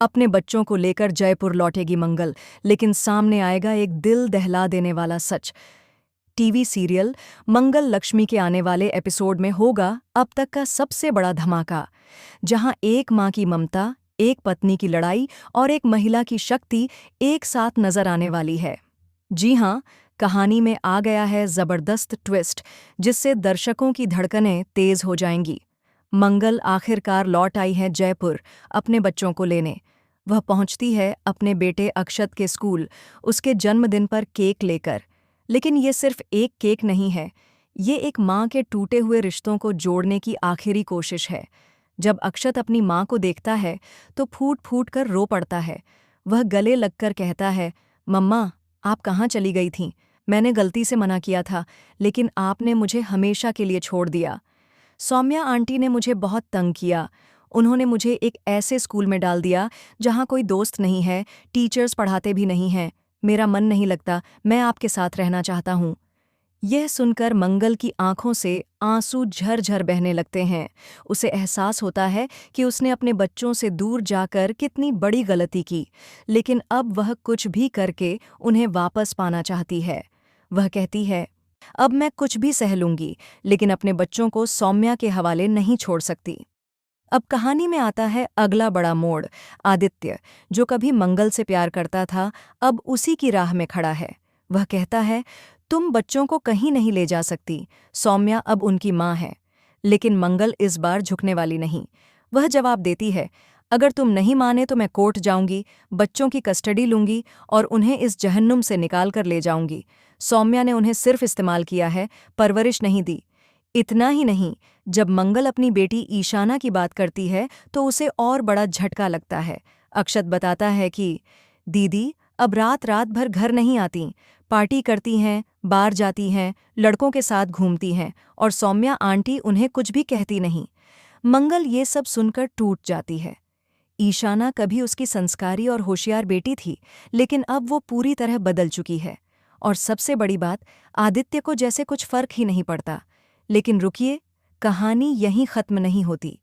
अपने बच्चों को लेकर जयपुर लौटेगी मंगल, लेकिन सामने आएगा एक दिल दहला देने वाला सच। टीवी सीरियल मंगल लक्ष्मी के आने वाले एपिसोड में होगा अब तक का सबसे बड़ा धमाका, जहां एक मां की ममता, एक पत्नी की लड़ाई और एक महिला की शक्ति एक साथ नजर आने वाली है। जी हां, कहानी में आ गया है जबरदस्त ट्विस्ट, जिससे दर्शकों की धड़कनें तेज हो जाएंगी। मंगल आखिरकार लौट आई है जयपुर अपने बच्चों को लेने। वह पहुंचती है अपने बेटे अक्षत के स्कूल, उसके जन्मदिन पर केक लेकर। लेकिन ये सिर्फ एक केक नहीं है, ये एक मां के टूटे हुए रिश्तों को जोड़ने की आखिरी कोशिश है। जब अक्षत अपनी मां को देखता है तो फूट फूट कर रो पड़ता है। वह गले लगकर कहता है, मम्मा, आप कहाँ चली गई थीं? मैंने गलती से मना किया था, लेकिन आपने मुझे हमेशा के लिए छोड़ दिया। सौम्या आंटी ने मुझे बहुत तंग किया। उन्होंने मुझे एक ऐसे स्कूल में डाल दिया जहाँ कोई दोस्त नहीं है, टीचर्स पढ़ाते भी नहीं हैं। मेरा मन नहीं लगता, मैं आपके साथ रहना चाहता हूँ। यह सुनकर मंगल की आंखों से आंसू झरझर बहने लगते हैं। उसे एहसास होता है कि उसने अपने बच्चों से दूर जाकर कितनी बड़ी गलती की, लेकिन अब वह कुछ भी करके उन्हें वापस पाना चाहती है। वह कहती है, अब मैं कुछ भी सह लूंगी, लेकिन अपने बच्चों को सौम्या के हवाले नहीं छोड़ सकती। अब कहानी में आता है अगला बड़ा मोड़। आदित्य, जो कभी मंगल से प्यार करता था, अब उसी की राह में खड़ा है। वह कहता है, तुम बच्चों को कहीं नहीं ले जा सकती, सौम्या अब उनकी माँ है। लेकिन मंगल इस बार झुकने वाली नहीं। वह जवाब देती है, अगर तुम नहीं माने तो मैं कोर्ट जाऊंगी, बच्चों की कस्टडी लूंगी और उन्हें इस जहन्नुम से निकाल कर ले जाऊंगी। सौम्या ने उन्हें सिर्फ इस्तेमाल किया है, परवरिश नहीं दी। इतना ही नहीं, जब मंगल अपनी बेटी ईशाना की बात करती है तो उसे और बड़ा झटका लगता है। अक्षत बताता है कि दीदी अब रात रात भर घर नहीं आती, पार्टी करती हैं, बाहर जाती हैं, लड़कों के साथ घूमती हैं और सौम्या आंटी उन्हें कुछ भी कहती नहीं। मंगल ये सब सुनकर टूट जाती है। ईशाना कभी उसकी संस्कारी और होशियार बेटी थी, लेकिन अब वो पूरी तरह बदल चुकी है। और सबसे बड़ी बात, आदित्य को जैसे कुछ फर्क ही नहीं पड़ता। लेकिन रुकिए, कहानी यहीं खत्म नहीं होती।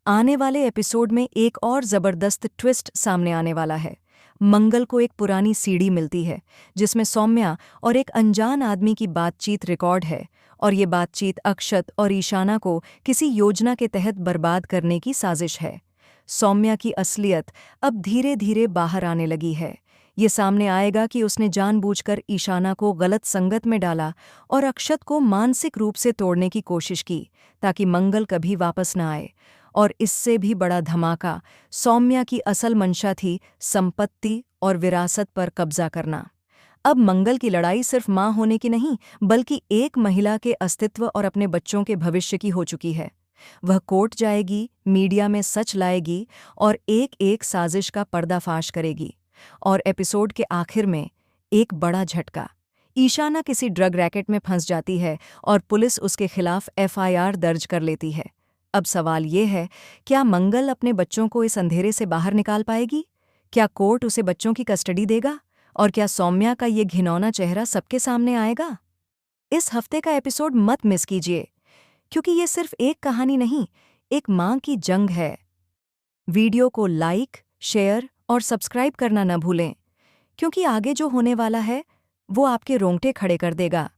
आने वाले एपिसोड में एक और जबरदस्त ट्विस्ट सामने आने वाला है। मंगल को एक पुरानी सीडी मिलती है, जिसमें सौम्या और एक अनजान आदमी की बातचीत रिकॉर्ड है, और ये बातचीत अक्षत और ईशाना को किसी योजना के तहत बर्बाद करने की साजिश है। सौम्या की असलियत अब धीरे धीरे बाहर आने लगी है। ये सामने आएगा कि उसने जानबूझकर ईशाना को गलत संगत में डाला और अक्षत को मानसिक रूप से तोड़ने की कोशिश की, ताकि मंगल कभी वापस न आए। और इससे भी बड़ा धमाका, सौम्या की असल मंशा थी संपत्ति और विरासत पर कब्जा करना। अब मंगल की लड़ाई सिर्फ मां होने की नहीं, बल्कि एक महिला के अस्तित्व और अपने बच्चों के भविष्य की हो चुकी है। वह कोर्ट जाएगी, मीडिया में सच लाएगी और एक एक साजिश का पर्दाफाश करेगी। और एपिसोड के आखिर में एक बड़ा झटका, ईशाना किसी ड्रग रैकेट में फंस जाती है और पुलिस उसके खिलाफ एफआईआर दर्ज कर लेती है। अब सवाल ये है, क्या मंगल अपने बच्चों को इस अंधेरे से बाहर निकाल पाएगी? क्या कोर्ट उसे बच्चों की कस्टडी देगा? और क्या सौम्या का ये घिनौना चेहरा सबके सामने आएगा? इस हफ्ते का एपिसोड मत मिस कीजिए, क्योंकि ये सिर्फ एक कहानी नहीं, एक मां की जंग है। वीडियो को लाइक, शेयर और सब्सक्राइब करना न भूलें, क्योंकि आगे जो होने वाला है वो आपके रोंगटे खड़े कर देगा।